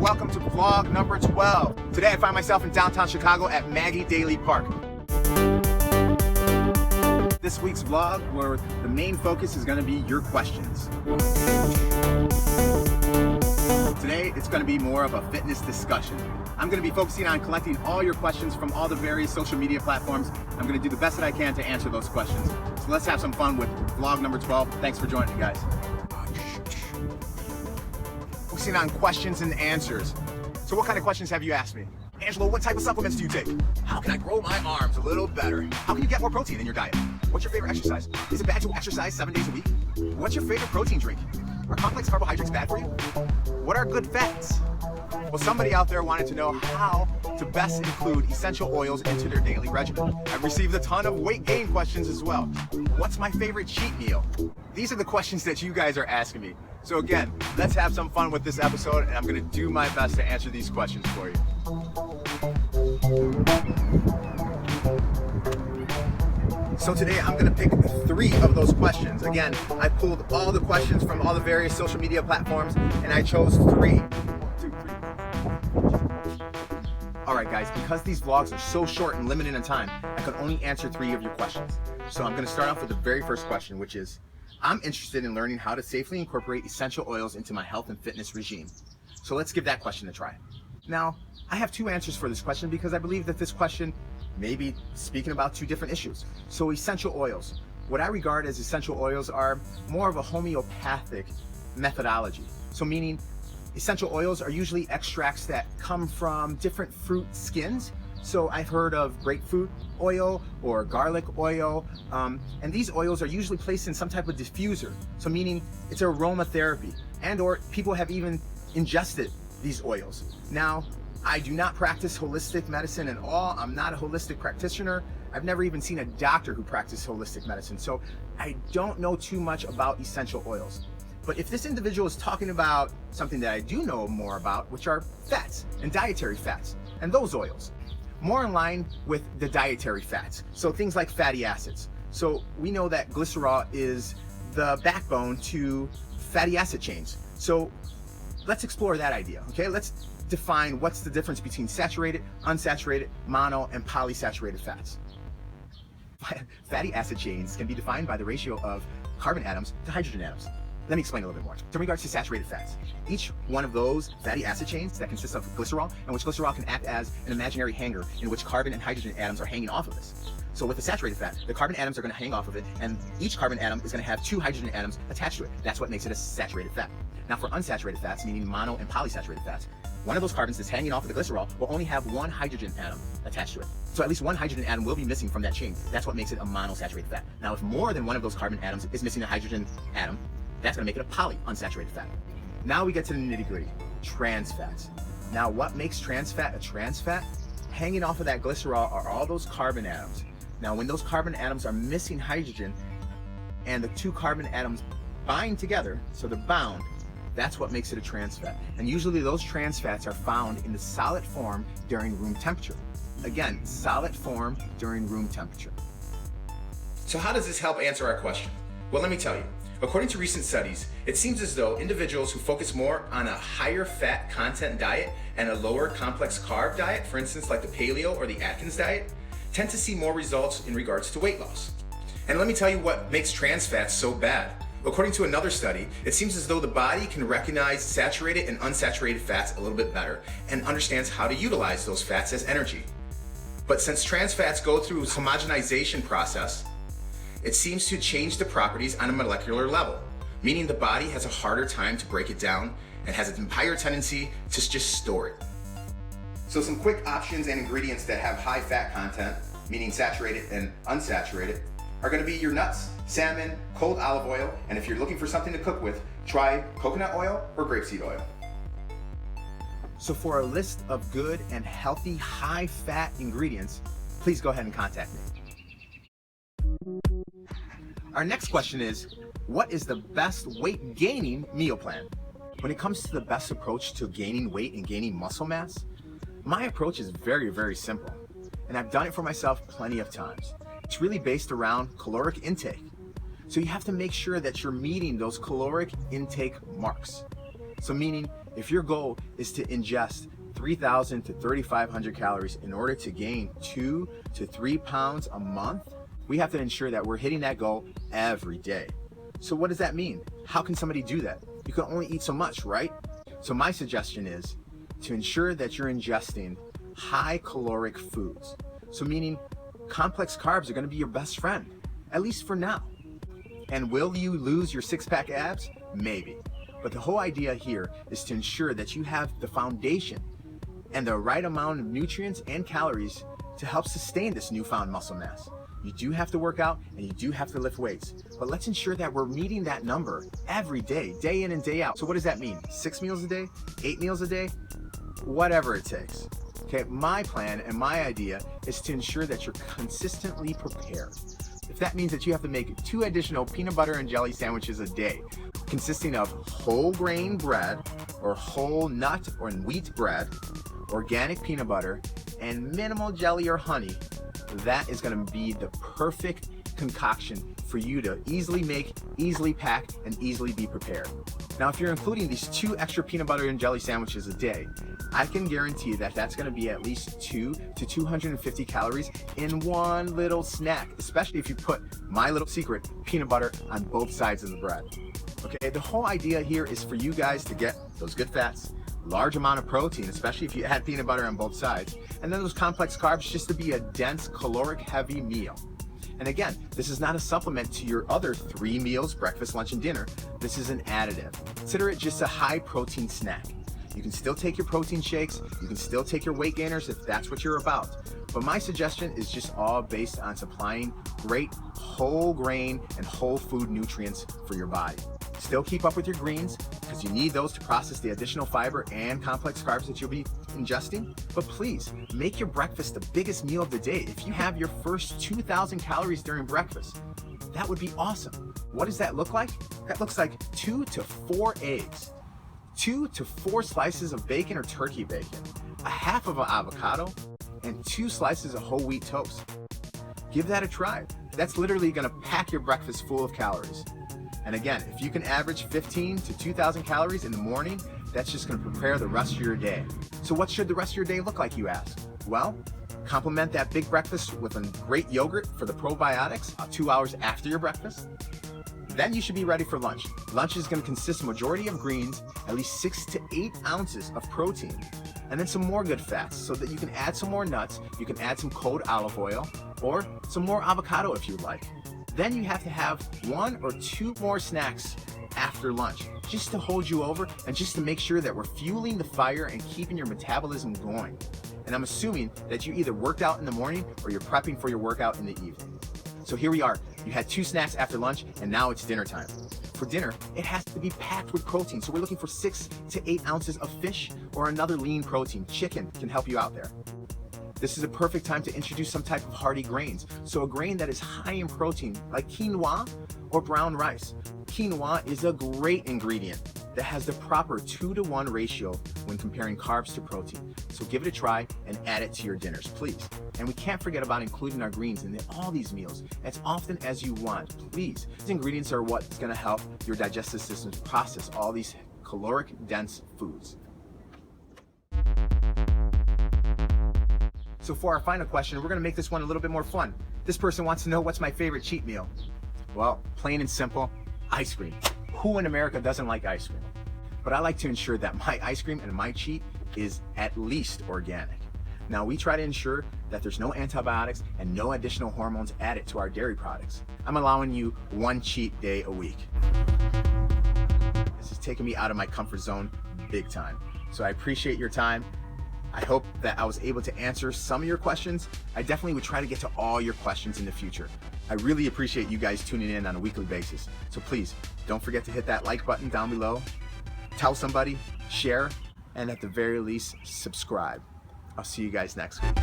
welcome to vlog number 12. Today I find myself in downtown Chicago at Maggie Daley Park. This week's vlog, where the main focus is going to be your questions. Today it's going to be more of a fitness discussion. I'm going to be focusing on collecting all your questions from all the various social media platforms. I'm going to do the best that I can to answer those questions. So let's have some fun with vlog number 12. Thanks for joining me, guys. Focusing on questions and answers. So what kind of questions have you asked me? Angelo, what type of supplements do you take? How can I grow my arms a little better? How can you get more protein in your diet? What's your favorite exercise? Is it bad to exercise 7 days a week? What's your favorite protein drink? Are complex carbohydrates bad for you? What are good fats? Well, somebody out there wanted to know how to best include essential oils into their daily regimen. I've received a ton of weight gain questions as well. What's my favorite cheat meal? These are the questions that you guys are asking me. So again, let's have some fun with this episode, and I'm gonna do my best to answer these questions for you. So today I'm gonna pick 3 of those questions. Again, I pulled all the questions from all the various social media platforms, and I chose 3. Alright guys, because these vlogs are so short and limited in time, I could only answer 3 of your questions. So I'm gonna start off with the very first question, which is, I'm interested in learning how to safely incorporate essential oils into my health and fitness regime. So let's give that question a try. Now, I have 2 answers for this question because I believe that this question may be speaking about 2 different issues. So essential oils. What I regard as essential oils are more of a homeopathic methodology. So meaning, essential oils are usually extracts that come from different fruit skins. So I've heard of grapefruit oil or garlic oil, and these oils are usually placed in some type of diffuser. So meaning it's aromatherapy, and or people have even ingested these oils. Now, I do not practice holistic medicine at all. I'm not a holistic practitioner. I've never even seen a doctor who practiced holistic medicine. So I don't know too much about essential oils. But if this individual is talking about something that I do know more about, which are fats and dietary fats, and those oils, more in line with the dietary fats. So things like fatty acids. So we know that glycerol is the backbone to fatty acid chains. So let's explore that idea, okay? Let's define what's the difference between saturated, unsaturated, mono, and polysaturated fats. Fatty acid chains can be defined by the ratio of carbon atoms to hydrogen atoms. Let me explain a little bit more. So in regards to saturated fats, each one of those fatty acid chains that consists of glycerol, and which glycerol can act as an imaginary hanger in which carbon and hydrogen atoms are hanging off of this. So with a saturated fat, the carbon atoms are going to hang off of it, and each carbon atom is going to have 2 hydrogen atoms attached to it. That's what makes it a saturated fat. Now for unsaturated fats, meaning mono and polysaturated fats, one of those carbons that's hanging off of the glycerol will only have 1 hydrogen atom attached to it. So at least 1 hydrogen atom will be missing from that chain. That's what makes it a monosaturated fat. Now if more than one of those carbon atoms is missing a hydrogen atom, that's going to make it a polyunsaturated fat. Now we get to the nitty-gritty, trans fats. Now what makes trans fat a trans fat? Hanging off of that glycerol are all those carbon atoms. Now when those carbon atoms are missing hydrogen and the 2 carbon atoms bind together, so they're bound, that's what makes it a trans fat. And usually those trans fats are found in the solid form during room temperature. Again, solid form during room temperature. So how does this help answer our question? Well, let me tell you. According to recent studies, it seems as though individuals who focus more on a higher fat content diet and a lower complex carb diet, for instance like the paleo or the Atkins diet, tend to see more results in regards to weight loss. And let me tell you what makes trans fats so bad. According to another study, it seems as though the body can recognize saturated and unsaturated fats a little bit better and understands how to utilize those fats as energy. But since trans fats go through a homogenization process, it seems to change the properties on a molecular level, meaning the body has a harder time to break it down and has a higher tendency to just store it. So some quick options and ingredients that have high fat content, meaning saturated and unsaturated, are going to be your nuts, salmon, cold olive oil, and if you're looking for something to cook with, try coconut oil or grapeseed oil. So for a list of good and healthy high fat ingredients, please go ahead and contact me. Our next question is, what is the best weight gaining meal plan? When it comes to the best approach to gaining weight and gaining muscle mass, my approach is very, very simple, and I've done it for myself plenty of times. It's really based around caloric intake. So you have to make sure that you're meeting those caloric intake marks. So meaning, if your goal is to ingest 3,000 to 3,500 calories in order to gain 2 to 3 pounds a month, we have to ensure that we're hitting that goal every day. So what does that mean? How can somebody do that? You can only eat so much, right? So my suggestion is to ensure that you're ingesting high caloric foods. So meaning complex carbs are going to be your best friend, at least for now. And will you lose your six-pack abs? Maybe. But the whole idea here is to ensure that you have the foundation and the right amount of nutrients and calories to help sustain this newfound muscle mass. You do have to work out and you do have to lift weights, but let's ensure that we're meeting that number every day, day in and day out. So what does that mean? 6 meals a day? 8 meals a day? Whatever it takes. Okay, my plan and my idea is to ensure that you're consistently prepared. If that means that you have to make 2 additional peanut butter and jelly sandwiches a day, consisting of whole grain bread or whole nut or wheat bread, organic peanut butter, and minimal jelly or honey, that is going to be the perfect concoction for you to easily make, easily pack, and easily be prepared. Now, if you're including these 2 extra peanut butter and jelly sandwiches a day, I can guarantee that that's going to be at least 2 to 250 calories in one little snack, especially if you put my little secret peanut butter on both sides of the bread. Okay, the whole idea here is for you guys to get those good fats, large amount of protein, especially if you add peanut butter on both sides, and then those complex carbs just to be a dense, caloric heavy meal. And again, this is not a supplement to your other 3 meals, breakfast, lunch, and dinner. This is an additive. Consider it just a high protein snack. You can still take your protein shakes, you can still take your weight gainers if that's what you're about. But my suggestion is just all based on supplying great whole grain and whole food nutrients for your body. Still keep up with your greens because you need those to process the additional fiber and complex carbs that you'll be ingesting. But please make your breakfast the biggest meal of the day. If you have your first 2,000 calories during breakfast, that would be awesome. What does that look like? That looks like 2 to 4 eggs, 2 to 4 slices of bacon or turkey bacon, a half of an avocado, and 2 slices of whole wheat toast. Give that a try. That's literally going to pack your breakfast full of calories. And again, if you can average 15 to 2,000 calories in the morning, that's just going to prepare the rest of your day. So what should the rest of your day look like, you ask? Well, complement that big breakfast with a great yogurt for the probiotics 2 hours after your breakfast. Then you should be ready for lunch. Lunch is going to consist majority of greens, at least 6 to 8 ounces of protein, and then some more good fats so that you can add some more nuts, you can add some cold olive oil, or some more avocado if you'd like. Then you have to have 1 or 2 more snacks after lunch, just to hold you over and just to make sure that we're fueling the fire and keeping your metabolism going. And I'm assuming that you either worked out in the morning or you're prepping for your workout in the evening. So here we are, you had 2 snacks after lunch and now it's dinner time. For dinner, it has to be packed with protein. So we're looking for 6 to 8 ounces of fish or another lean protein. Chicken can help you out there. This is a perfect time to introduce some type of hearty grains. So a grain that is high in protein, like quinoa or brown rice. Quinoa is a great ingredient that has the proper 2-to-1 ratio when comparing carbs to protein. So give it a try and add it to your dinners, please. And we can't forget about including our greens in all these meals as often as you want, please. These ingredients are what's gonna help your digestive system process all these caloric dense foods. So for our final question, we're gonna make this one a little bit more fun. This person wants to know what's my favorite cheat meal. Well, plain and simple, ice cream. Who in America doesn't like ice cream? But I like to ensure that my ice cream and my cheat is at least organic. Now we try to ensure that there's no antibiotics and no additional hormones added to our dairy products. I'm allowing you 1 cheat day a week. This is taking me out of my comfort zone big time. So I appreciate your time. I hope that I was able to answer some of your questions. I definitely would try to get to all your questions in the future. I really appreciate you guys tuning in on a weekly basis. So please, don't forget to hit that like button down below, tell somebody, share, and at the very least, subscribe. I'll see you guys next week.